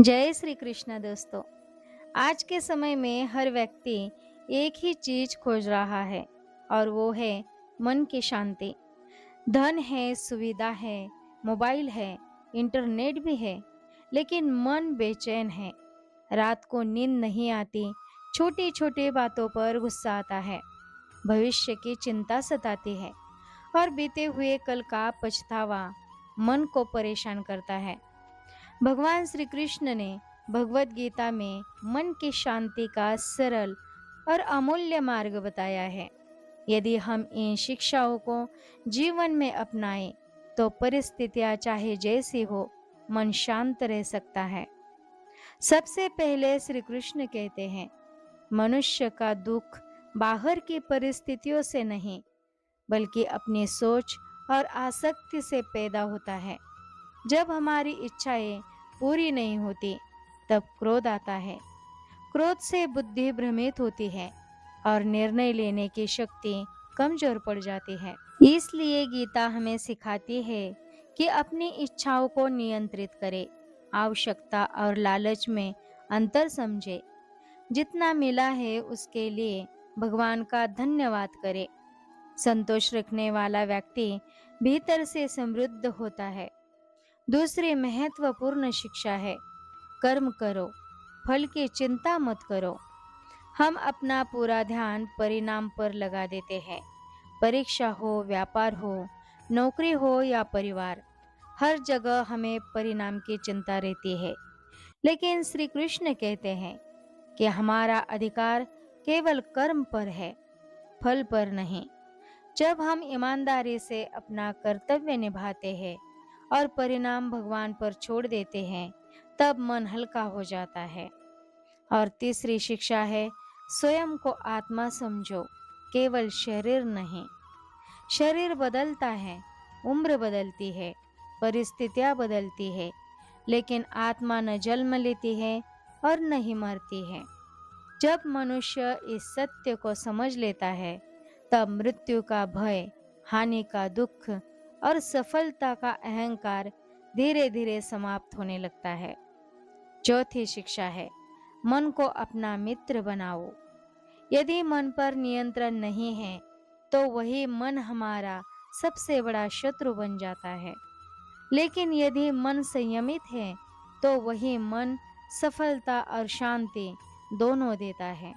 जय श्री कृष्ण दोस्तों। आज के समय में हर व्यक्ति एक ही चीज खोज रहा है और वो है मन की शांति। धन है, सुविधा है, मोबाइल है, इंटरनेट भी है, लेकिन मन बेचैन है। रात को नींद नहीं आती, छोटी छोटी बातों पर गुस्सा आता है, भविष्य की चिंता सताती है और बीते हुए कल का पछतावा मन को परेशान करता है। भगवान श्री कृष्ण ने भगवत गीता में मन की शांति का सरल और अमूल्य मार्ग बताया है। यदि हम इन शिक्षाओं को जीवन में अपनाएं, तो परिस्थितियां चाहे जैसी हो, मन शांत रह सकता है। सबसे पहले श्री कृष्ण कहते हैं, मनुष्य का दुख बाहर की परिस्थितियों से नहीं, बल्कि अपनी सोच और आसक्ति से पैदा होता है। जब हमारी इच्छाएं पूरी नहीं होती, तब क्रोध आता है। क्रोध से बुद्धि भ्रमित होती है और निर्णय लेने की शक्ति कमजोर पड़ जाती है। इसलिए गीता हमें सिखाती है कि अपनी इच्छाओं को नियंत्रित करें, आवश्यकता और लालच में अंतर समझे। जितना मिला है उसके लिए भगवान का धन्यवाद करें। संतोष रखने वाला व्यक्ति भीतर से समृद्ध होता है। दूसरी महत्वपूर्ण शिक्षा है, कर्म करो, फल की चिंता मत करो। हम अपना पूरा ध्यान परिणाम पर लगा देते हैं। परीक्षा हो, व्यापार हो, नौकरी हो या परिवार, हर जगह हमें परिणाम की चिंता रहती है। लेकिन श्री कृष्ण कहते हैं कि हमारा अधिकार केवल कर्म पर है, फल पर नहीं। जब हम ईमानदारी से अपना कर्तव्य निभाते हैं और परिणाम भगवान पर छोड़ देते हैं, तब मन हल्का हो जाता है। और तीसरी शिक्षा है, स्वयं को आत्मा समझो, केवल शरीर नहीं। शरीर बदलता है, उम्र बदलती है, परिस्थितियां बदलती है, लेकिन आत्मा न जन्म लेती है और न ही मरती है। जब मनुष्य इस सत्य को समझ लेता है, तब मृत्यु का भय, हानि का दुख और सफलता का अहंकार धीरे धीरे समाप्त होने लगता है। चौथी शिक्षा है, मन को अपना मित्र बनाओ। यदि मन पर नियंत्रण नहीं है, तो वही मन हमारा सबसे बड़ा शत्रु बन जाता है। लेकिन यदि मन संयमित है, तो वही मन सफलता और शांति दोनों देता है।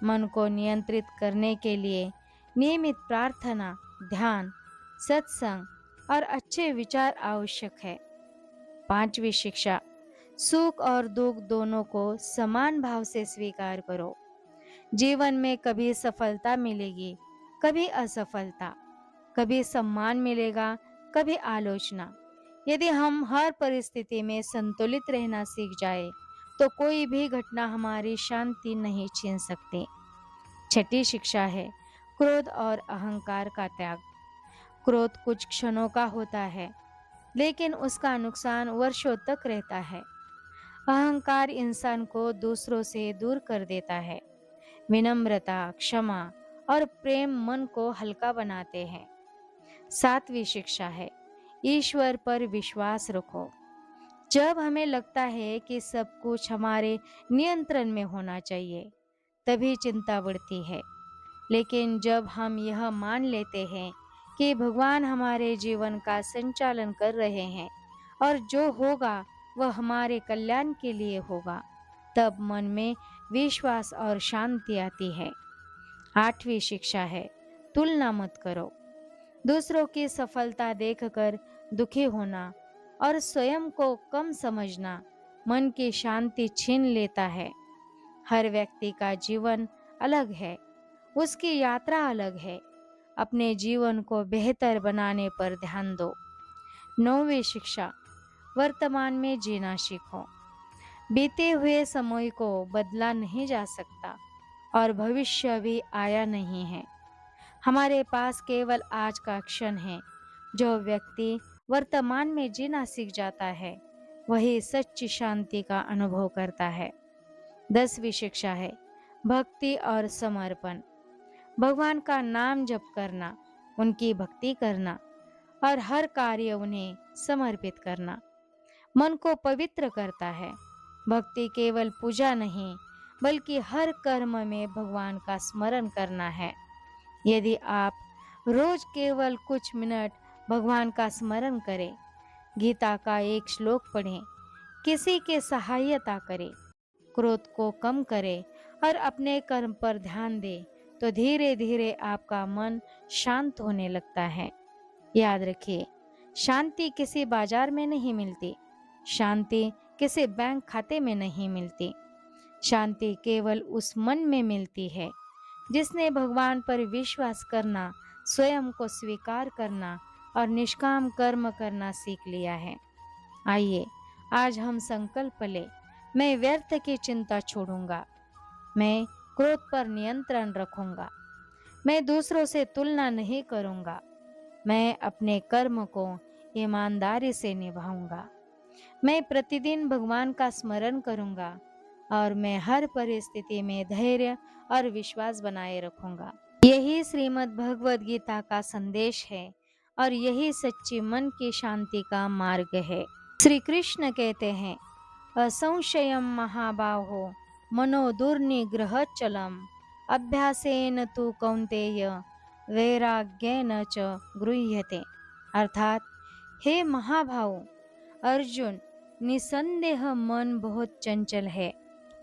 मन को नियंत्रित करने के लिए नियमित प्रार्थना, ध्यान, सत्संग और अच्छे विचार आवश्यक है। पांचवी शिक्षा, सुख और दुख दोनों को समान भाव से स्वीकार करो। जीवन में कभी सफलता मिलेगी, कभी असफलता, कभी सम्मान मिलेगा, कभी आलोचना। यदि हम हर परिस्थिति में संतुलित रहना सीख जाए, तो कोई भी घटना हमारी शांति नहीं छीन सकती। छठी शिक्षा है, क्रोध और अहंकार का त्याग। क्रोध कुछ क्षणों का होता है, लेकिन उसका नुकसान वर्षों तक रहता है। अहंकार इंसान को दूसरों से दूर कर देता है। विनम्रता, क्षमा और प्रेम मन को हल्का बनाते हैं। सातवीं शिक्षा है, ईश्वर पर विश्वास रखो। जब हमें लगता है कि सब कुछ हमारे नियंत्रण में होना चाहिए, तभी चिंता बढ़ती है। लेकिन जब हम यह मान लेते हैं कि भगवान हमारे जीवन का संचालन कर रहे हैं और जो होगा वह हमारे कल्याण के लिए होगा, तब मन में विश्वास और शांति आती है। आठवीं शिक्षा है, तुलना मत करो। दूसरों की सफलता देखकर दुखी होना और स्वयं को कम समझना मन की शांति छीन लेता है। हर व्यक्ति का जीवन अलग है, उसकी यात्रा अलग है। अपने जीवन को बेहतर बनाने पर ध्यान दो। नौवीं शिक्षा, वर्तमान में जीना सीखो। बीते हुए समय को बदला नहीं जा सकता और भविष्य भी आया नहीं है। हमारे पास केवल आज का क्षण है। जो व्यक्ति वर्तमान में जीना सीख जाता है, वही सच्ची शांति का अनुभव करता है। 10वीं शिक्षा है, भक्ति और समर्पण। भगवान का नाम जप करना, उनकी भक्ति करना और हर कार्य उन्हें समर्पित करना मन को पवित्र करता है। भक्ति केवल पूजा नहीं, बल्कि हर कर्म में भगवान का स्मरण करना है। यदि आप रोज केवल कुछ मिनट भगवान का स्मरण करें, गीता का एक श्लोक पढ़ें, किसी के सहायता करें, क्रोध को कम करें और अपने कर्म पर ध्यान दें, तो धीरे धीरे आपका मन शांत होने लगता है। याद रखिए, शांति किसी बाजार में नहीं मिलती, शांति किसी बैंक खाते में नहीं मिलती। शांति केवल उस मन में मिलती है जिसने भगवान पर विश्वास करना, स्वयं को स्वीकार करना और निष्काम कर्म करना सीख लिया है। आइए आज हम संकल्प लें, मैं व्यर्थ की चिंता छोड़ूंगा, मैं क्रोध पर नियंत्रण रखूंगा, मैं दूसरों से तुलना नहीं करूंगा, मैं अपने कर्म को ईमानदारी से निभाऊंगा, मैं प्रतिदिन भगवान का स्मरण करूंगा और मैं हर परिस्थिति में धैर्य और विश्वास बनाए रखूंगा। यही श्रीमद् भगवद गीता का संदेश है और यही सच्ची मन की शांति का मार्ग है। श्री कृष्ण कहते हैं, असंशयम महाबाहो मनो दुर्निग्रह चलम अभ्यासेन तु कौन्तेय वैराग्येन च गृह्यते। अर्थात, हे महाभाव अर्जुन, निसंदेह मन बहुत चंचल है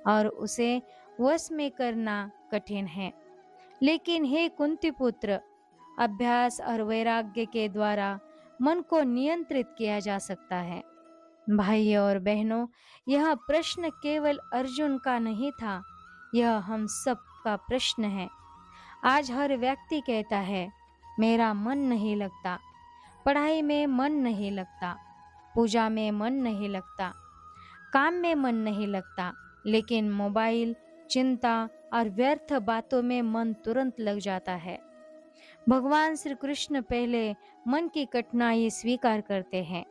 और उसे वश में करना कठिन है, लेकिन हे कुंती पुत्र, अभ्यास और वैराग्य के द्वारा मन को नियंत्रित किया जा सकता है। भाइयों और बहनों, यह प्रश्न केवल अर्जुन का नहीं था, यह हम सब का प्रश्न है। आज हर व्यक्ति कहता है, मेरा मन नहीं लगता, पढ़ाई में मन नहीं लगता, पूजा में मन नहीं लगता, काम में मन नहीं लगता, लेकिन मोबाइल, चिंता और व्यर्थ बातों में मन तुरंत लग जाता है। भगवान श्री कृष्ण पहले मन की कठिनाई स्वीकार करते हैं।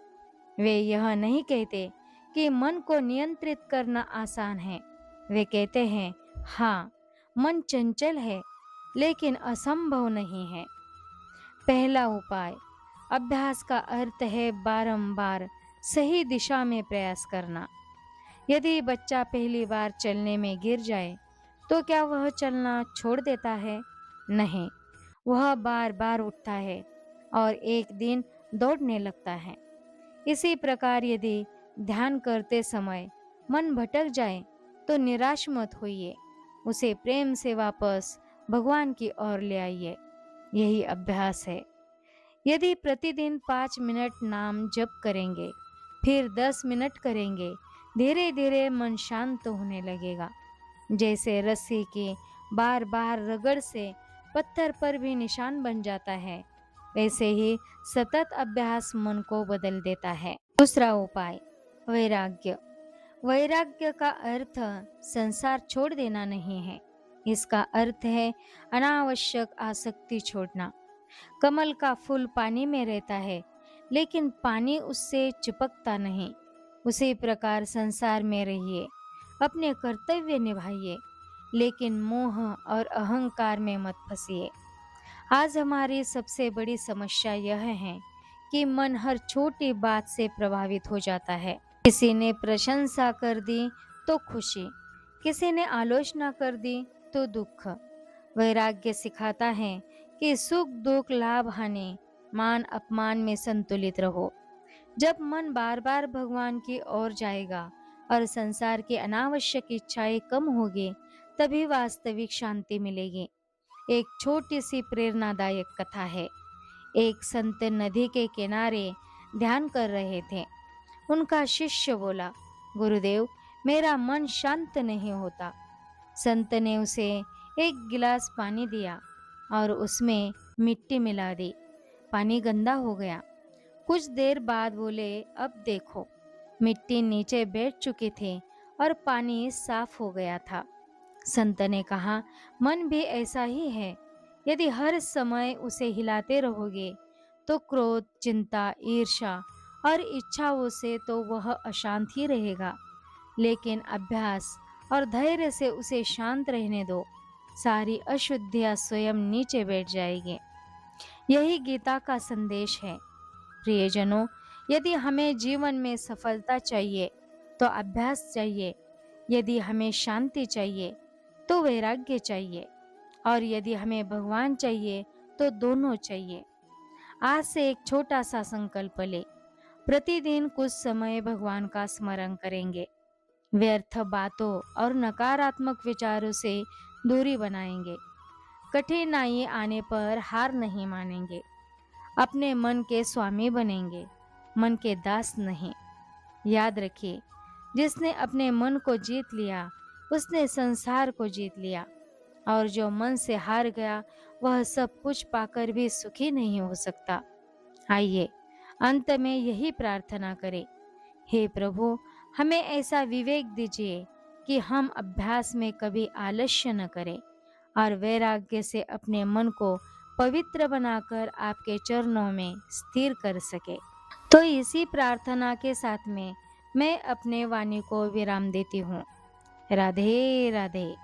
वे यह नहीं कहते कि मन को नियंत्रित करना आसान है। वे कहते हैं, हाँ, मन चंचल है, लेकिन असंभव नहीं है। पहला उपाय, अभ्यास का अर्थ है बारंबार सही दिशा में प्रयास करना। यदि बच्चा पहली बार चलने में गिर जाए, तो क्या वह चलना छोड़ देता है? नहीं, वह बार बार उठता है और एक दिन दौड़ने लगता है। इसी प्रकार यदि ध्यान करते समय मन भटक जाए, तो निराश मत होइए, उसे प्रेम से वापस भगवान की ओर ले आइए। यही अभ्यास है। यदि प्रतिदिन 5 मिनट नाम जप करेंगे, फिर 10 मिनट करेंगे, धीरे धीरे मन शांत होने लगेगा। जैसे रस्सी की बार बार रगड़ से पत्थर पर भी निशान बन जाता है, वैसे ही सतत अभ्यास मन को बदल देता है। दूसरा उपाय, वैराग्य। वैराग्य का अर्थ संसार छोड़ देना नहीं है, इसका अर्थ है अनावश्यक आसक्ति छोड़ना। कमल का फूल पानी में रहता है, लेकिन पानी उससे चिपकता नहीं। उसी प्रकार संसार में रहिए, अपने कर्तव्य निभाइए, लेकिन मोह और अहंकार में मत फंसिए। आज हमारी सबसे बड़ी समस्या यह है कि मन हर छोटी बात से प्रभावित हो जाता है। किसी ने प्रशंसा कर दी तो खुशी, किसी ने आलोचना कर दी तो दुख। वैराग्य सिखाता है कि सुख दुख, लाभ हानि, मान अपमान में संतुलित रहो। जब मन बार बार भगवान की ओर जाएगा और संसार की अनावश्यक इच्छाएं कम होगी, तभी वास्तविक शांति मिलेगी। एक छोटी सी प्रेरणादायक कथा है। एक संत नदी के किनारे ध्यान कर रहे थे। उनका शिष्य बोला, गुरुदेव, मेरा मन शांत नहीं होता। संत ने उसे एक गिलास पानी दिया और उसमें मिट्टी मिला दी। पानी गंदा हो गया। कुछ देर बाद बोले, अब देखो, मिट्टी नीचे बैठ चुकी थी और पानी साफ हो गया था। संत ने कहा, मन भी ऐसा ही है। यदि हर समय उसे हिलाते रहोगे, तो क्रोध, चिंता, ईर्ष्या और इच्छाओं से तो वह अशांत ही रहेगा। लेकिन अभ्यास और धैर्य से उसे शांत रहने दो, सारी अशुद्धियां स्वयं नीचे बैठ जाएगी। यही गीता का संदेश है। प्रियजनों, यदि हमें जीवन में सफलता चाहिए, तो अभ्यास चाहिए। यदि हमें शांति चाहिए तो वैराग्य चाहिए, और यदि हमें भगवान चाहिए तो दोनों चाहिए। आज से एक छोटा सा संकल्प ले। प्रतिदिन कुछ समय भगवान का स्मरण करेंगे। व्यर्थ बातों और नकारात्मक विचारों से दूरी बनाएंगे। कठिनाई आने पर हार नहीं मानेंगे। अपने मन के स्वामी बनेंगे, मन के दास नहीं। याद रखिए, जिसने अपने मन को जीत लिया उसने संसार को जीत लिया, और जो मन से हार गया वह सब कुछ पाकर भी सुखी नहीं हो सकता। आइए अंत में यही प्रार्थना करें, हे प्रभु, हमें ऐसा विवेक दीजिए कि हम अभ्यास में कभी आलस्य न करें और वैराग्य से अपने मन को पवित्र बनाकर आपके चरणों में स्थिर कर सके। तो इसी प्रार्थना के साथ में मैं अपने वाणी को विराम देती हूँ। राधे राधे।